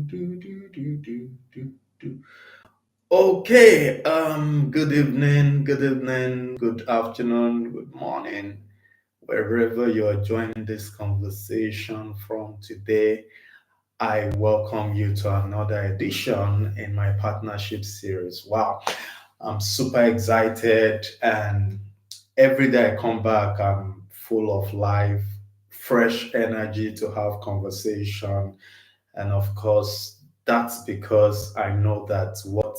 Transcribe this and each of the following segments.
do. Okay, good evening, good afternoon, good morning, wherever you are joining this conversation from today. I welcome you to another edition in my partnership series. Wow, I'm super excited, and every day I come back, I'm full of life, fresh energy to have conversation. And of course, that's because I know that what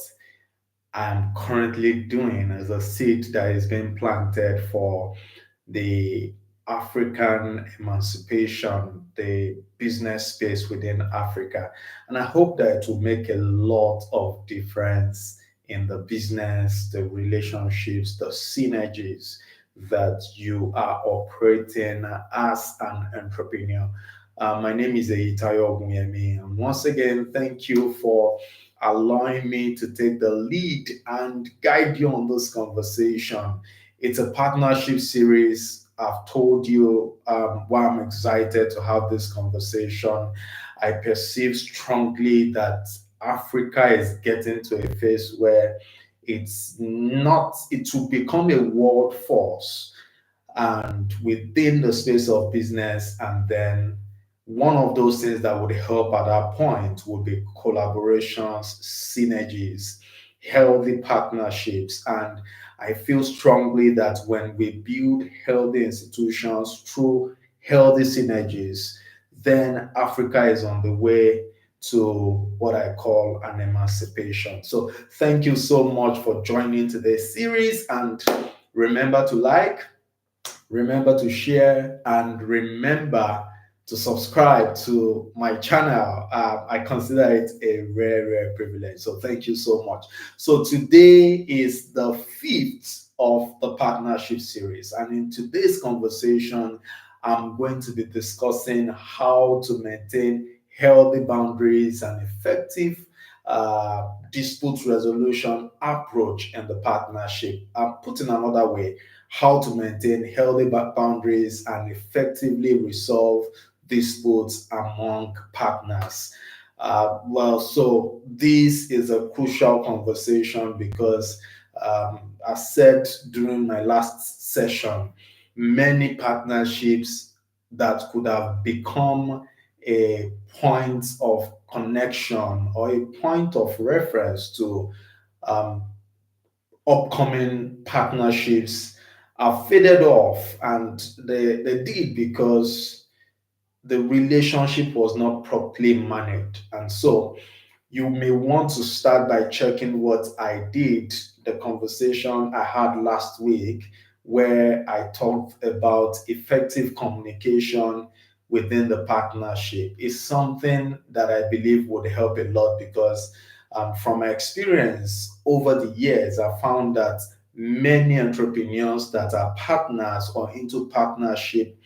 I'm currently doing is a seed that is being planted for the African emancipation, the business space within Africa. And I hope that it will make a lot of difference in the business, the relationships, the synergies that you are operating as an entrepreneur. My name is Eitayo Ogunyemi, and once again, thank you for allowing me to take the lead and guide you on this conversation. It's a partnership series. I've told you why I'm excited to have this conversation. I perceive strongly that Africa is getting to a phase where it will become a world force and within the space of business. And then one of those things that would help at that point would be collaborations, synergies, healthy partnerships. And I feel strongly that when we build healthy institutions through healthy synergies, then Africa is on the way to what I call an emancipation. So thank you so much for joining today's series, and remember to like, remember to share, and remember to subscribe to my channel. I consider it a rare privilege. So thank you so much. So today is the fifth of the partnership series. And in today's conversation, I'm going to be discussing how to maintain healthy boundaries and effective dispute resolution approach in the partnership. I'm putting another way, how to maintain healthy boundaries and effectively resolve disputes among partners. So this is a crucial conversation because, I said during my last session, many partnerships that could have become a point of connection or a point of reference to um, upcoming partnerships are faded off, and they did because the relationship was not properly managed. And so you may want to start by checking what I did, the conversation I had last week, where I talked about effective communication within the partnership. Is something that I believe would help a lot because, from my experience over the years, I found that many entrepreneurs that are partners or into partnership,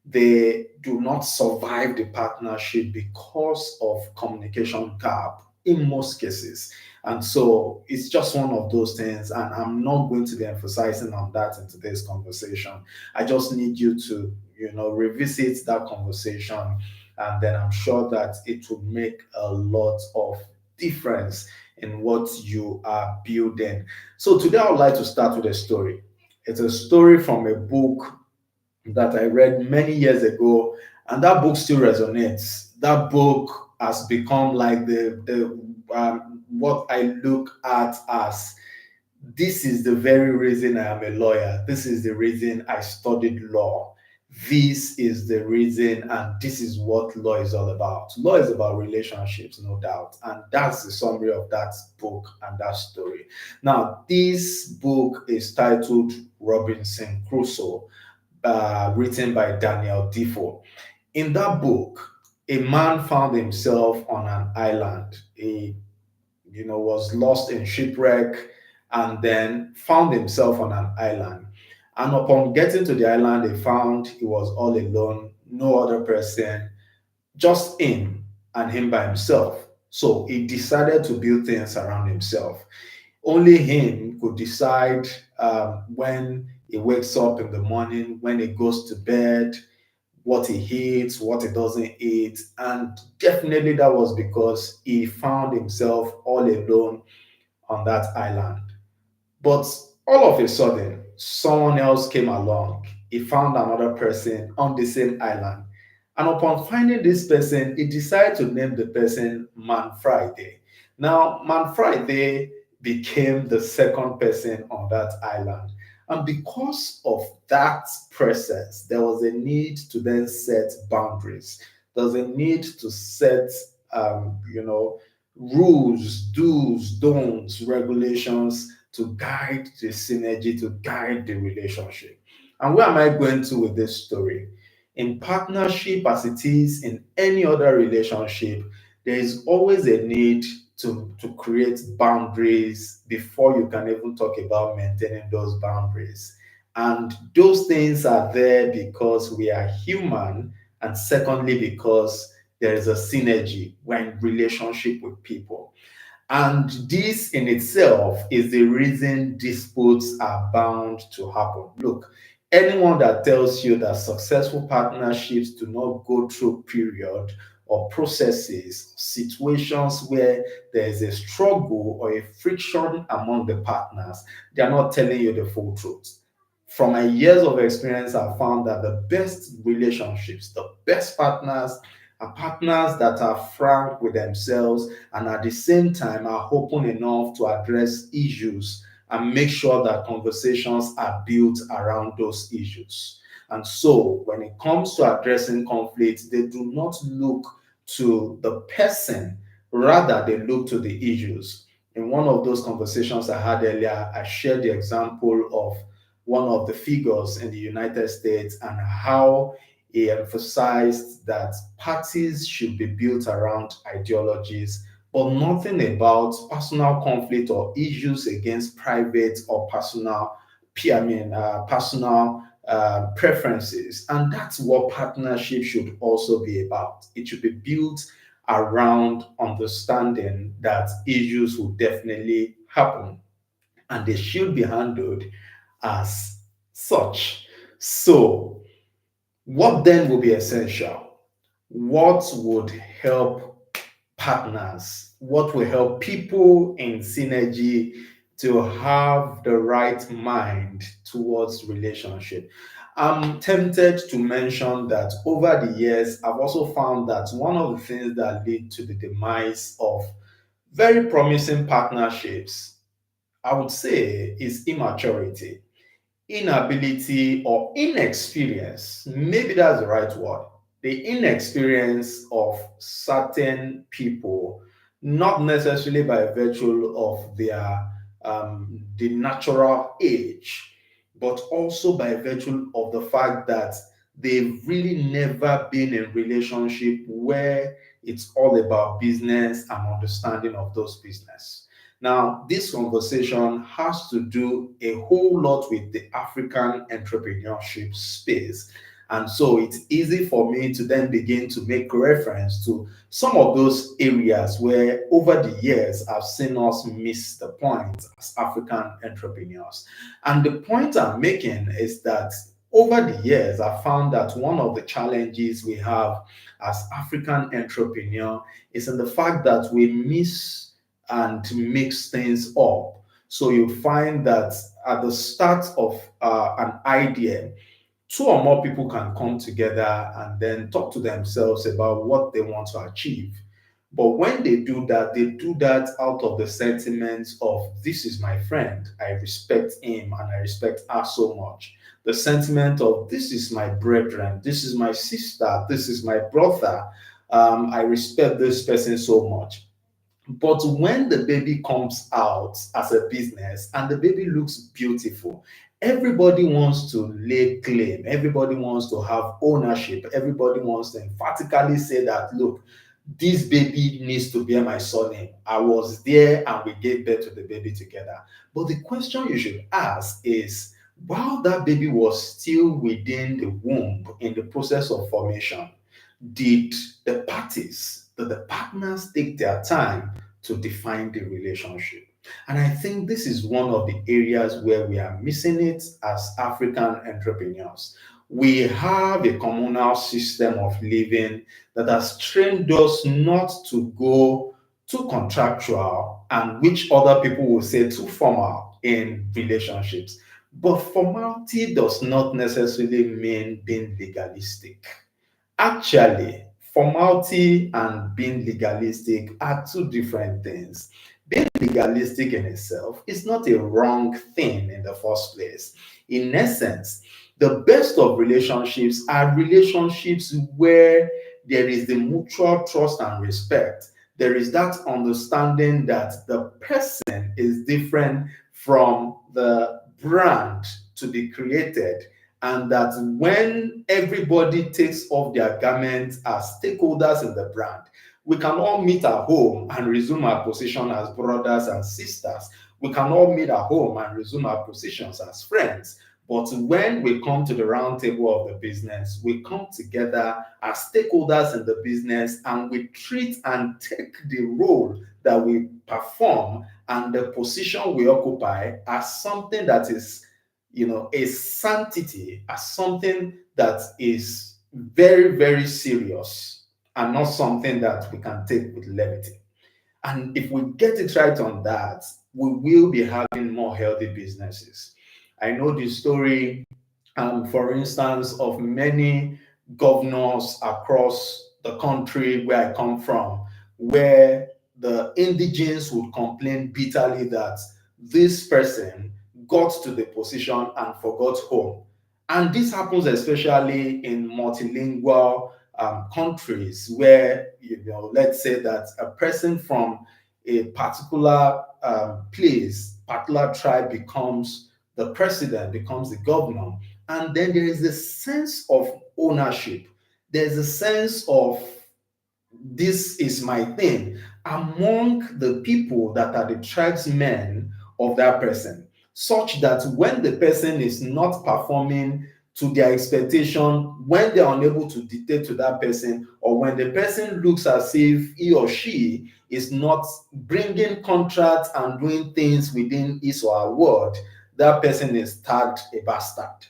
they do not survive the partnership because of communication gap in most cases. And so it's just one of those things, and I'm not going to be emphasizing on that in today's conversation. I just need you to, revisit that conversation, and then I'm sure that it will make a lot of difference in what you are building. So today I would like to start with a story. It's a story from a book that I read many years ago, and that book still resonates. That book has become like the what I look at as, this is the very reason I am a lawyer. This is the reason I studied law. This is the reason, and this is what law is all about. Law is about relationships, no doubt. And that's the summary of that book and that story. Now, this book is titled Robinson Crusoe, written by Daniel Defoe. In that book, a man found himself on an island. He, was lost in shipwreck and then found himself on an island. And upon getting to the island, he found he was all alone, no other person, just him and him by himself. So he decided to build things around himself. Only him could decide when he wakes up in the morning, when he goes to bed, what he eats, what he doesn't eat. And definitely that was because he found himself all alone on that island. But all of a sudden, someone else came along. He found another person on the same island. And upon finding this person, he decided to name the person Man Friday. Now, Man Friday became the second person on that island. And because of that process, there was a need to then set boundaries. There was a need to set, rules, do's, don'ts, regulations to guide the synergy, to guide the relationship. And where am I going to with this story? In partnership, as it is in any other relationship, there is always a need to create boundaries before you can even talk about maintaining those boundaries. And those things are there because we are human, and secondly, because there is a synergy when relationship with people. And this in itself is the reason disputes are bound to happen. Look, anyone that tells you that successful partnerships do not go through period or processes, situations where there is a struggle or a friction among the partners, they are not telling you the full truth. From my years of experience, I've found that the best relationships, the best partners, are partners that are frank with themselves and at the same time are open enough to address issues and make sure that conversations are built around those issues. And so, when it comes to addressing conflict, they do not look to the person, rather, they look to the issues. In one of those conversations I had earlier, I shared the example of one of the figures in the United States and how he emphasized that parties should be built around ideologies, but nothing about personal conflict or issues against private or personal preferences. And that's what partnership should also be about. It should be built around understanding that issues will definitely happen and they should be handled as such. So, what then will be essential? What would help partners? What will help people in synergy to have the right mind towards relationship? I'm tempted to mention that over the years, I've also found that one of the things that lead to the demise of very promising partnerships, I would say, is immaturity, inability, or inexperience. Maybe that's the right word. The inexperience of certain people, not necessarily by virtue of their the natural age, but also by virtue of the fact that they've really never been in relationship where it's all about business and understanding of those business. Now, this conversation has to do a whole lot with the African entrepreneurship space. And so it's easy for me to then begin to make reference to some of those areas where over the years I've seen us miss the point as African entrepreneurs. And the point I'm making is that over the years, I found that one of the challenges we have as African entrepreneur is in the fact that we miss and mix things up. So you find that at the start of an idea, two or more people can come together and then talk to themselves about what they want to achieve. But when they do that out of the sentiments of this is my friend, I respect him and I respect her so much. The sentiment of this is my brethren, this is my sister, this is my brother, I respect this person so much. But when the baby comes out as a business and the baby looks beautiful, everybody wants to lay claim, everybody wants to have ownership, everybody wants to emphatically say that, look, this baby needs to bear my surname. I was there and we gave birth to the baby together. But the question you should ask is, while that baby was still within the womb in the process of formation, did the partners take their time to define the relationship? And I think this is one of the areas where we are missing it as African entrepreneurs. We have a communal system of living that has trained us not to go too contractual and which other people will say too formal in relationships. But formality does not necessarily mean being legalistic. Actually, formality and being legalistic are two different things. Being legalistic in itself is not a wrong thing in the first place. In essence, the best of relationships are relationships where there is the mutual trust and respect. There is that understanding that the person is different from the brand to be created, and that when everybody takes off their garments as stakeholders in the brand, we can all meet at home and resume our position as brothers and sisters. We can all meet at home and resume our positions as friends. But when we come to the round table of the business, we come together as stakeholders in the business and we treat and take the role that we perform and the position we occupy as something that is, a sanctity, as something that is very, very serious and not something that we can take with levity. And if we get it right on that, we will be having more healthy businesses. I know the story, for instance, of many governors across the country where I come from, where the indigents would complain bitterly that this person got to the position and forgot home. And this happens especially in multilingual countries where, let's say that a person from a particular place, particular tribe becomes the president, becomes the governor, and then there is a sense of ownership. There's a sense of this is my thing among the people that are the tribesmen of that person, such that when the person is not performing to their expectation, when they're unable to dictate to that person, or when the person looks as if he or she is not bringing contracts and doing things within his or her word, that person is tagged a bastard.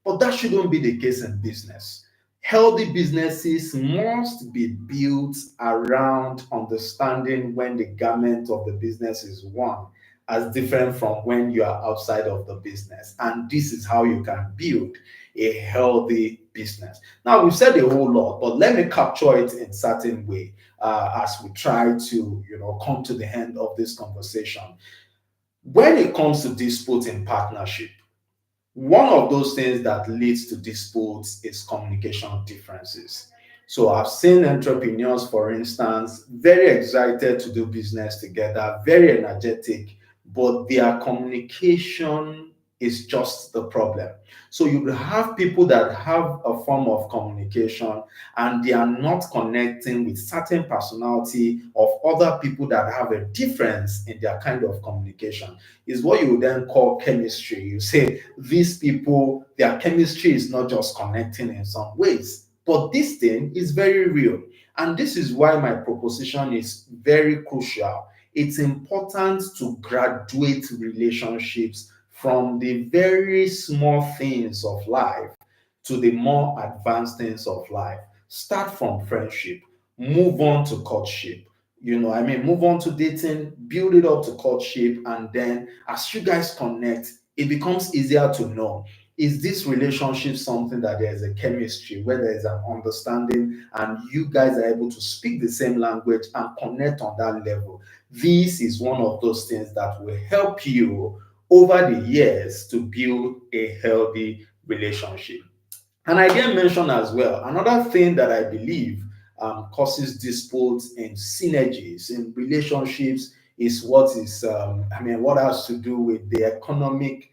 But that shouldn't be the case in business. Healthy businesses must be built around understanding when the garment of the business is worn as different from when you are outside of the business. And this is how you can build a healthy business. Now, we've said a whole lot, but let me capture it in certain way as we try to, come to the end of this conversation. When it comes to dispute in partnership, one of those things that leads to disputes is communication differences. So I've seen entrepreneurs, for instance, very excited to do business together, very energetic, but their communication is just the problem. So you will have people that have a form of communication and they are not connecting with certain personality of other people that have a difference in their kind of communication. Is what you would then call chemistry. You say these people, their chemistry is not just connecting in some ways, but this thing is very real. And this is why my proposition is very crucial. It's important to graduate relationships from the very small things of life to the more advanced things of life. Start from friendship, move on to courtship. Move on to dating, build it up to courtship, and then as you guys connect, it becomes easier to know, is this relationship something that there's a chemistry, where there is an understanding, and you guys are able to speak the same language and connect on that level. This is one of those things that will help you over the years to build a healthy relationship. And I did mention as well, another thing that I believe causes disputes and synergies in relationships is what has to do with the economic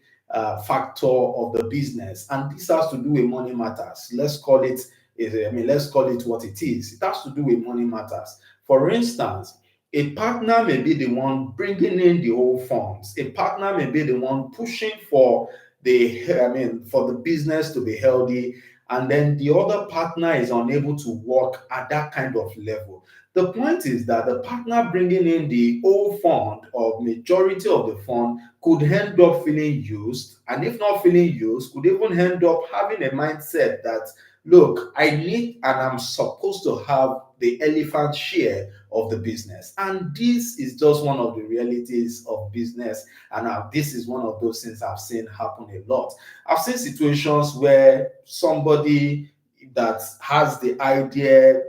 factor of the business. And this has to do with money matters. Let's call it what it is. It has to do with money matters. For instance, a partner may be the one bringing in the whole funds. A partner may be the one pushing for the business to be healthy, and then the other partner is unable to work at that kind of level. The point is that the partner bringing in the whole fund or majority of the fund could end up feeling used, and if not feeling used, could even end up having a mindset that, look, I need and I'm supposed to have the elephant share of the business. And this is just one of the realities of business. And this is one of those things I've seen happen a lot. I've seen situations where somebody that has the idea,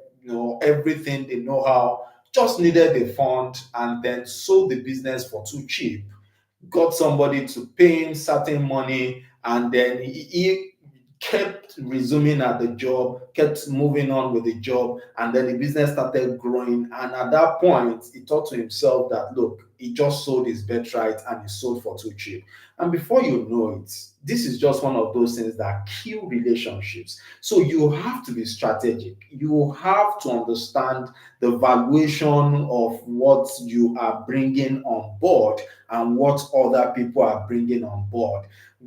everything, they know how, just needed a fund and then sold the business for too cheap, got somebody to pay him certain money, and then he kept resuming at the job, kept moving on with the job, and then the business started growing. And at that point, he thought to himself that, look, he just sold his birthright and he sold for too cheap. And before you know it, this is just one of those things that kill relationships. So you have to be strategic. You have to understand the valuation of what you are bringing on board and what other people are bringing on board.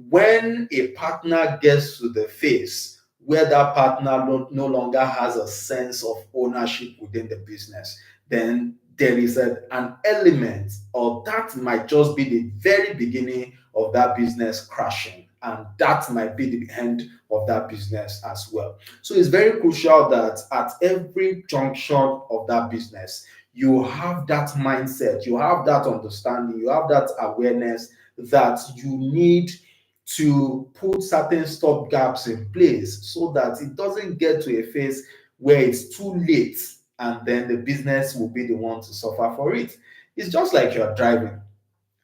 When a partner gets to the phase where that partner no longer has a sense of ownership within the business, then there is an element, or that might just be the very beginning of that business crashing, and that might be the end of that business as well. So it's very crucial that at every junction of that business, you have that mindset, you have that understanding, you have that awareness that you need to put certain stop gaps in place so that it doesn't get to a phase where it's too late and then the business will be the one to suffer for it. It's just like you're driving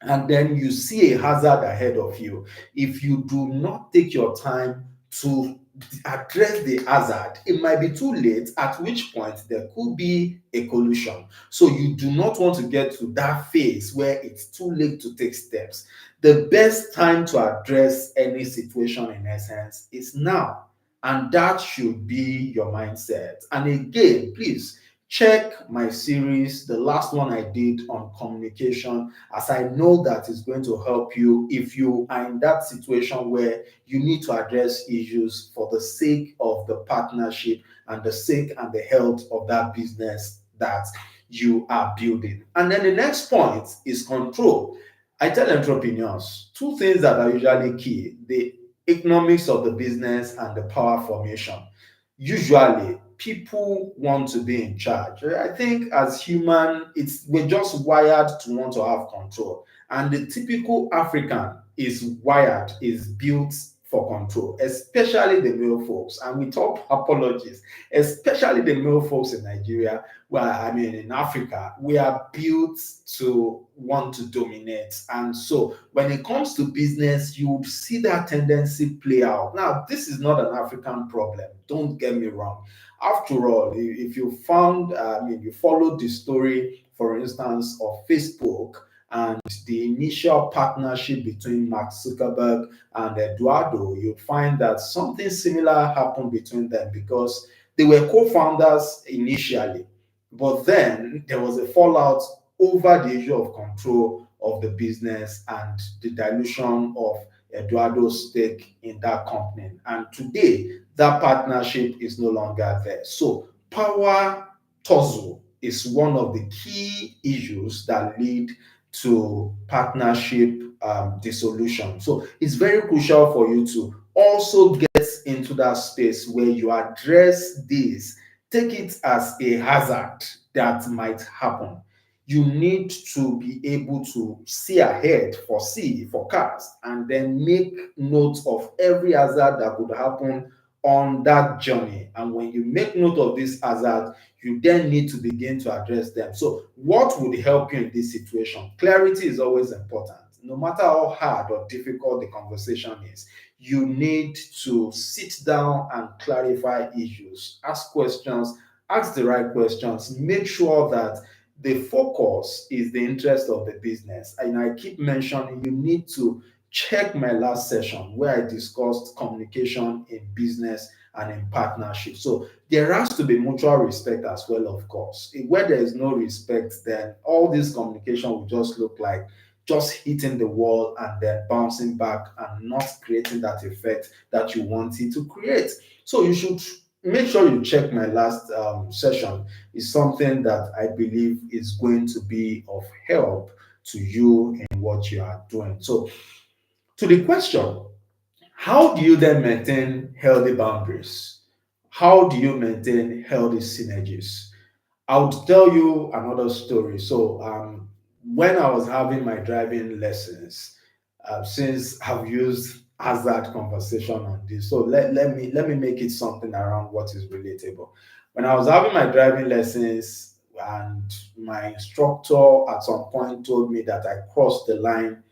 and then you see a hazard ahead of you. If you do not take your time to address the hazard, it might be too late, at which point there could be a collision. So you do not want to get to that phase where it's too late to take steps. The best time to address any situation, in essence, is now. And that should be your mindset. And again, please check my series, the last one I did on communication, as I know that is going to help you if you are in that situation where you need to address issues for the sake of the partnership and the sake and the health of that business that you are building. And then the next point is control. I tell entrepreneurs two things that are usually key: the economics of the business and the power formation. Usually people want to be in charge. I think as human, we're just wired to want to have control. And the typical African is built for control, especially the male folks. And with all apologies, especially the male folks in Nigeria, well, I mean, in Africa, we are built to want to dominate. And so when it comes to business, you see that tendency play out. Now, this is not an African problem. Don't get me wrong. After all, if you found, you followed the story, for instance, of Facebook and the initial partnership between Mark Zuckerberg and Eduardo, you'd find that something similar happened between them because they were co-founders initially, but then there was a fallout over the issue of control of the business and the dilution of Eduardo's stake in that company. And today, that partnership is no longer there. So, power tussle is one of the key issues that lead to partnership dissolution. So, it's very crucial for you to also get into that space where you address this. Take it as a hazard that might happen. You need to be able to see ahead, forecast, and then make note of every hazard that could happen on that journey. And when you make note of this hazard, you then need to begin to address them. So, what would help you in this situation? Clarity is always important. No matter how hard or difficult the conversation is, you need to sit down and clarify issues, ask questions, ask the right questions, make sure that the focus is the interest of the business. And I keep mentioning you need to check my last session where I discussed communication in business and in partnership. So there has to be mutual respect as well, of course. Where there is no respect, then all this communication will just look like just hitting the wall and then bouncing back and not creating that effect that you want it to create. So you should make sure you check my last session. Is something that I believe is going to be of help to you in what you are doing. So to the question, how do you then maintain healthy boundaries? How do you maintain healthy synergies? I would tell you another story. So, when I was having my driving lessons, since I've used hazard conversation on this, so let me make it something around what is relatable. When I was having my driving lessons, and my instructor at some point told me that I crossed the line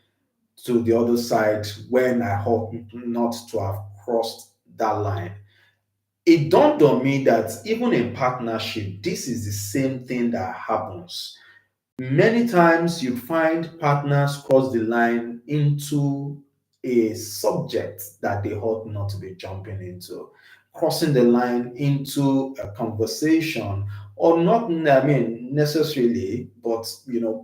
to the other side when I hope not to have crossed that line. It dawned on me that even in partnership, this is the same thing that happens. Many times you find partners cross the line into a subject that they ought not to be jumping into, crossing the line into a conversation, or not, I mean, necessarily, but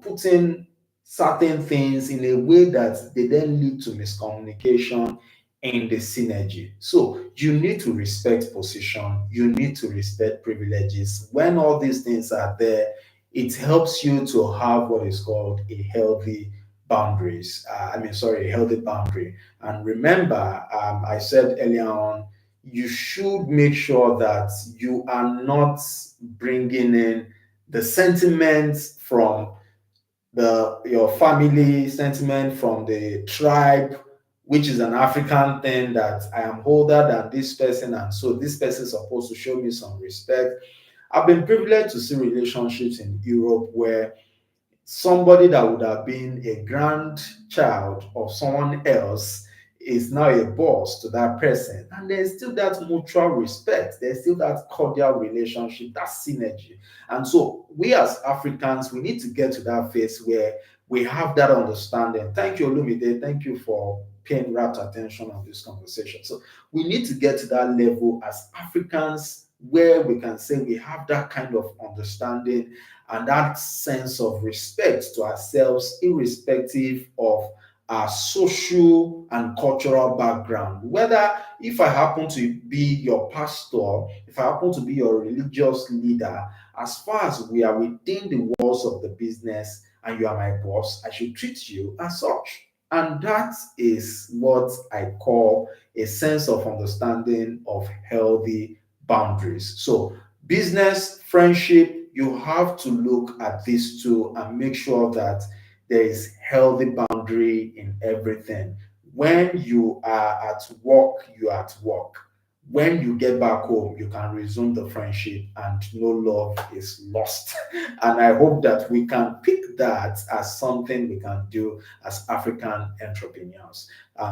putting certain things in a way that they then lead to miscommunication in the synergy. So you need to respect position, you need to respect privileges. When all these things are there, it helps you to have what is called a healthy boundaries. Sorry, a healthy boundary. And remember, I said earlier on, you should make sure that you are not bringing in the sentiments from the your family, sentiment from the tribe, which is an African thing, that I am older than this person, and so this person is supposed to show me some respect. I've been privileged to see relationships in Europe where somebody that would have been a grandchild of someone else is now a boss to that person. And there's still that mutual respect, there's still that cordial relationship, that synergy. And so, we as Africans, we need to get to that phase where we have that understanding. Thank you, Olumide. Thank you for paying rapt attention on this conversation. So, we need to get to that level as Africans where we can say we have that kind of understanding and that sense of respect to ourselves, irrespective of our social and cultural background. Whether if I happen to be your pastor, if I happen to be your religious leader, as far as we are within the walls of the business and you are my boss, I should treat you as such. And that is what I call a sense of understanding of healthy boundaries. So, business, friendship, you have to look at these two and make sure that there is healthy boundary in everything. When you are at work, you are at work. When you get back home, you can resume the friendship and no love is lost. And I hope that we can pick that as something we can do as African entrepreneurs.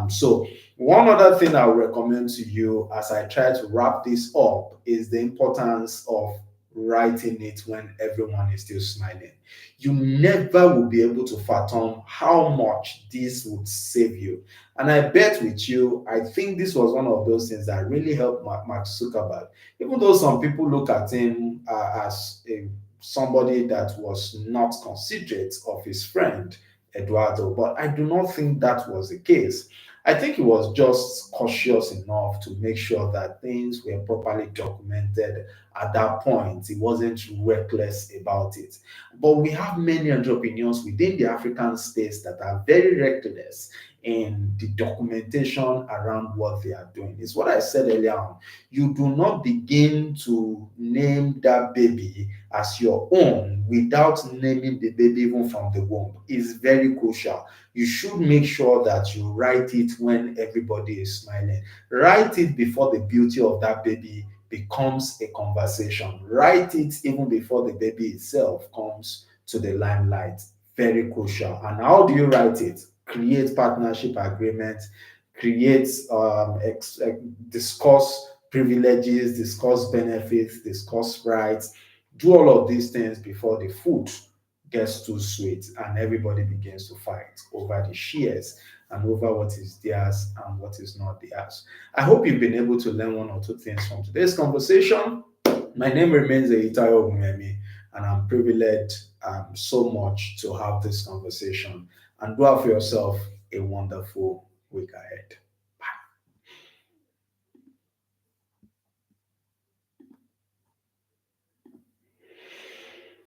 So, one other thing I would recommend to you as I try to wrap this up is the importance of writing it when everyone is still smiling. You never will be able to fathom how much this would save you. And I bet with you, I think this was one of those things that really helped Mark Zuckerberg. Even though some people look at him as somebody that was not considerate of his friend Eduardo, but I do not think that was the case. I think he was just cautious enough to make sure that things were properly documented at that point. He wasn't reckless about it. But we have many entrepreneurs within the African space that are very reckless in the documentation around what they are doing. It's what I said earlier on. You do not begin to name that baby as your own without naming the baby even from the womb. It's very crucial. You should make sure that you write it when everybody is smiling. Write it before the beauty of that baby becomes a conversation. Write it even before the baby itself comes to the limelight. Very crucial. And how do you write it? Create partnership agreements, create discuss privileges, discuss benefits, discuss rights. Do all of these things before the food gets too sweet and everybody begins to fight over the shares and over what is theirs and what is not theirs. I hope you've been able to learn one or two things from today's conversation. My name remains Eitayo Ogumemi. And I'm privileged so much to have this conversation. And do have for yourself a wonderful week ahead.